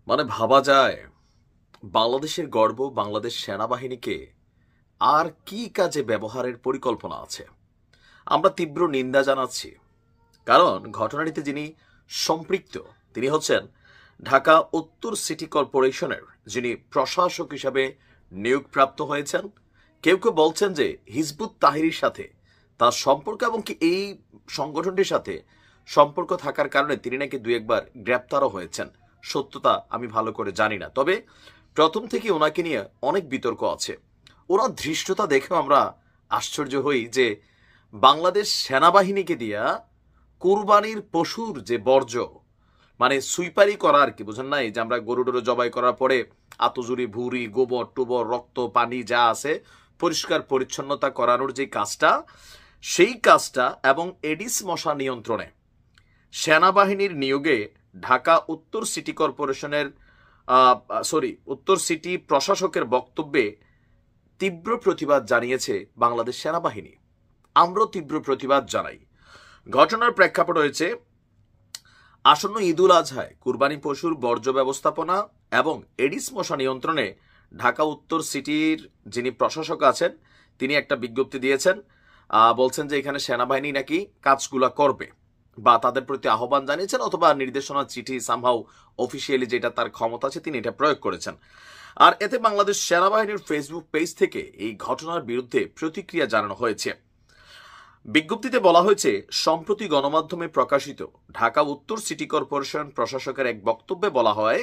মানে ভাবা যায় বাংলাদেশের গর্ব বাংলাদেশ সেনাবাহিনীকে আর কি কাজে ব্যবহারের পরিকল্পনা আছে। আমরা তীব্র নিন্দা জানাচ্ছি, কারণ ঘটনাটিতে যিনি সম্পৃক্ত তিনি হচ্ছেন ঢাকা উত্তর সিটি কর্পোরেশনের যিনি প্রশাসক হিসাবে নিয়োগপ্রাপ্ত হয়েছেন। কেউ কেউ বলছেন যে হিজবুত তাহরির সাথে তার সম্পর্ক এবং কি এই সংগঠনটির সাথে সম্পর্ক থাকার কারণে তিনি নাকি দুই একবার গ্রেপ্তারও হয়েছেন। সত্যতা আমি ভালো করে জানি না, তবে প্রথম থেকে ওনাকে নিয়ে অনেক বিতর্ক আছে। ওনার ধৃষ্টতা দেখেও আমরা আশ্চর্য হই যে বাংলাদেশ সেনাবাহিনীকে দিয়া কুরবানির পশুর যে বর্জ্য, মানে সুইপারি করা আর কি, বুঝেন নাই যে আমরা গরু টরু জবাই করার পরে আতজুরি ভুড়ি গোবর টুবর রক্ত পানি যা আছে পরিষ্কার পরিচ্ছন্নতা করানোর যে কাজটা, সেই কাজটা এবং এডিস মশা নিয়ন্ত্রণে সেনাবাহিনীর নিয়োগে ঢাকা উত্তর সিটি কর্পোরেশনের উত্তর সিটি প্রশাসকের বক্তব্যে তীব্র প্রতিবাদ জানিয়েছে বাংলাদেশ সেনাবাহিনী। আমরাও তীব্র প্রতিবাদ জানাই। ঘটনার প্রেক্ষাপট রয়েছে আসন্ন ঈদুল আজহায় কুরবানি পশুর বর্জ্য ব্যবস্থাপনা এবং এডিস মশা নিয়ন্ত্রণে ঢাকা উত্তর সিটির যিনি প্রশাসক আছেন তিনি একটা বিজ্ঞপ্তি দিয়েছেন। বলছেন যে এখানে সেনাবাহিনী নাকি কাজগুলা করবে বা তাদের প্রতি আহ্বান জানিয়েছেন, অথবা নির্দেশনা চিঠি সামহাউ অফিসিয়ালি যেটা তার ক্ষমতা আছে তিনি এটা প্রয়োগ করেছেন। আর এতে বাংলাদেশ সেনাবাহিনীর ফেসবুক পেজ থেকে এই ঘটনার বিরুদ্ধে প্রতিক্রিয়া জানানো হয়েছে। বিজ্ঞপ্তিতে বলা হয়েছে, সম্প্রতি গণমাধ্যমে প্রকাশিত ঢাকা উত্তর সিটি কর্পোরেশন প্রশাসকের এক বক্তব্যে বলা হয়,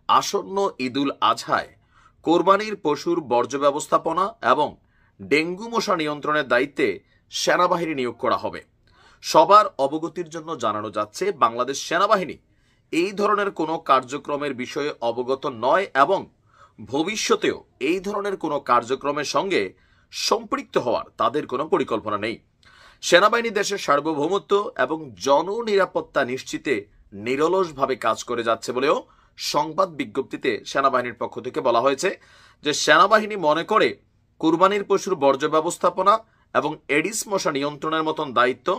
আসন্ন ঈদুল আজহায় কোরবানির পশুর বর্জ্য ব্যবস্থাপনা এবং ডেঙ্গু মশা নিয়ন্ত্রণের দায়িত্বে সেনাবাহিনী নিয়োগ করা হবে। সবার অবগতির জন্য জানানো যাচ্ছে, বাংলাদেশ সেনাবাহিনী এই ধরনের কোনো কার্যক্রমের বিষয়ে অবগত নয় এবং ভবিষ্যতেও এই ধরনের কোনো কার্যক্রমের সঙ্গে সম্পৃক্ত হওয়ার তাদের কোনো পরিকল্পনা নেই। সেনাবাহিনী দেশের সার্বভৌমত্ব এবং জননিরাপত্তা নিশ্চিতে নিরলসভাবে কাজ করে যাচ্ছে বলেও সংবাদ বিজ্ঞপ্তিতে সেনাবাহিনীর পক্ষ থেকে বলা হয়েছে যে সেনাবাহিনী মনে করে কুরবানির পশুর বর্জ্য ব্যবস্থাপনা এবং এডিস মশা নিয়ন্ত্রণের মতন দায়িত্ব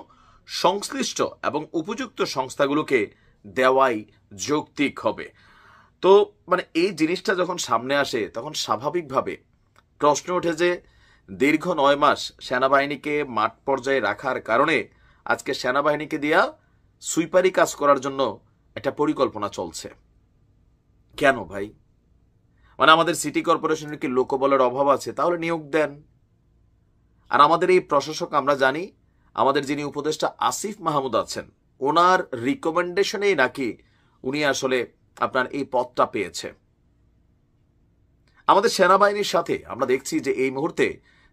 সংশ্লিষ্ট এবং উপযুক্ত সংস্থাগুলোকে দেওয়াই যৌক্তিক হবে। তো মানে এই জিনিসটা যখন সামনে আসে তখন স্বাভাবিকভাবে প্রশ্ন ওঠে যে দীর্ঘ 9 মাস সেনাবাহিনীকে মাঠ পর্যায়ে রাখার কারণে আজকে সেনাবাহিনীকে দিয়া সুইপারি কাজ করার জন্য একটা পরিকল্পনা চলছে কেন ভাই? মানে আমাদের সিটি কর্পোরেশনের কি লোকবলের অভাব আছে? তাহলে নিয়োগ দেন। আর আমাদের এই প্রশাসক আমরা জানি, আমাদের যিনি উপদেষ্টা আসিফ মাহমুদ আছেন ওনার রিকমেন্ডেশনেই নাকি উনি আসলে আপনার এই পদটা পেয়েছে। আমাদের সেনাবাহিনীর সাথে আমরা দেখছি যে এই মুহূর্তে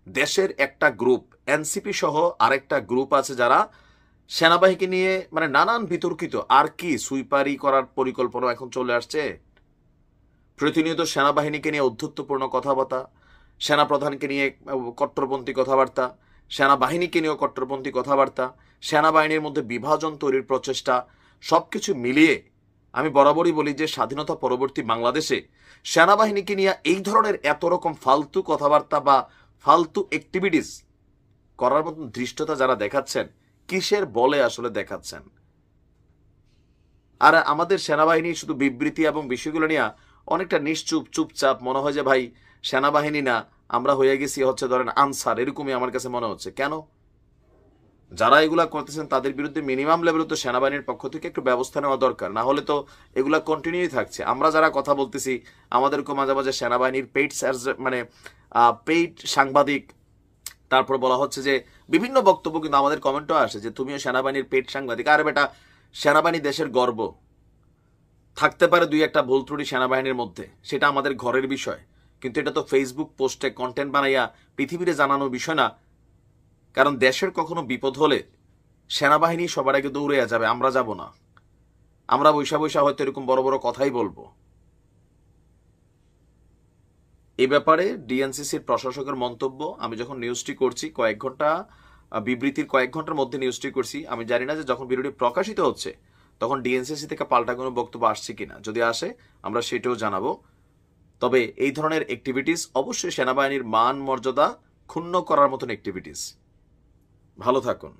দেশের একটা গ্রুপ এনসিপি সহ আরেকটা গ্রুপ আছে যারা সেনাবাহিনীকে নিয়ে মানে নানান বিতর্কিত আর কি সুইপারি করার পরিকল্পনা এখন চলে আসছে। প্রতিনিয়ত সেনাবাহিনীকে নিয়ে অধ্যত্বপূর্ণ কথাবার্তা, সেনাপ্রধানকে নিয়ে কট্টরপন্থী কথাবার্তা, সেনাবাহিনীকে নিয়েও কট্টরপন্থী কথাবার্তা, সেনাবাহিনীর মধ্যে বিভাজন তৈরির প্রচেষ্টা, সবকিছু মিলিয়ে আমি বরাবরই বলি যে স্বাধীনতা পরবর্তী বাংলাদেশে সেনাবাহিনীকে নিয়ে এই ধরনের এত রকম ফালতু কথাবার্তা বা ফালতু অ্যাক্টিভিটিস করার মতন ধৃষ্টতা যারা দেখাচ্ছেন কিসের বলে আসলে দেখাচ্ছেন? আর আমাদের সেনাবাহিনী শুধু বিবৃতি এবং বিষয়গুলো নিয়ে অনেকটা নিশ্চুপ চুপচাপ, মনে হয় যে ভাই সেনাবাহিনী না আমরা হয়ে গেছি হচ্ছে ধরেন আনসার, এরকমই আমার কাছে মনে হচ্ছে। কেন? যারা এগুলা করতেছেন তাদের বিরুদ্ধে মিনিমাম লেভেলে তো সেনাবাহিনীর পক্ষ থেকে একটু ব্যবস্থা নেওয়া দরকার, না হলে তো এগুলা কন্টিনিউ থাকছে। আমরা যারা কথা বলতেছি আমাদেরকে মাঝে মাঝে সেনাবাহিনীর পেইড সাংবাদিক, তারপর বলা হচ্ছে যে বিভিন্ন বক্তব্য কিন্তু আমাদের কমেন্টও আসে যে তুমিও সেনাবাহিনীর পেইড সাংবাদিক। আরে বেটা, সেনাবাহিনী দেশের গর্ব, থাকতে পারে দুই একটা ভুল ত্রুটি সেনাবাহিনীর মধ্যে, সেটা আমাদের ঘরের বিষয়, কিন্তু এটা তো ফেসবুক পোস্টে কন্টেন্ট বানাইয়া পৃথিবীতে জানানোর বিষয় না। কারণ দেশের কখনো বিপদ হলে সেনাবাহিনী সবার আগে দৌড়ে যাবে, আমরা যাব না। আমরা বৈশা বৈশা হয়তো এরকম বড় বড় কথাই বলবো। এই ব্যাপারে ডিএনসিসির প্রশাসকের মন্তব্য আমি যখন নিউজটি করছি কয়েক ঘন্টা বিবৃতির কয়েক ঘন্টার মধ্যে নিউজটি করছি, আমি জানি না যে যখন ভিডিওটি প্রকাশিত হচ্ছে তখন ডিএনসিসি থেকে পাল্টা কোনো বক্তব্য আসছে কিনা। যদি আসে আমরা সেটাও জানাবো। তবে এই ধরনের অ্যাক্টিভিটিস অবশ্যই সেনাবাহিনীর মান মর্যাদা ক্ষুণ্ণ করার মতন অ্যাক্টিভিটিস। ভালো থাকুন।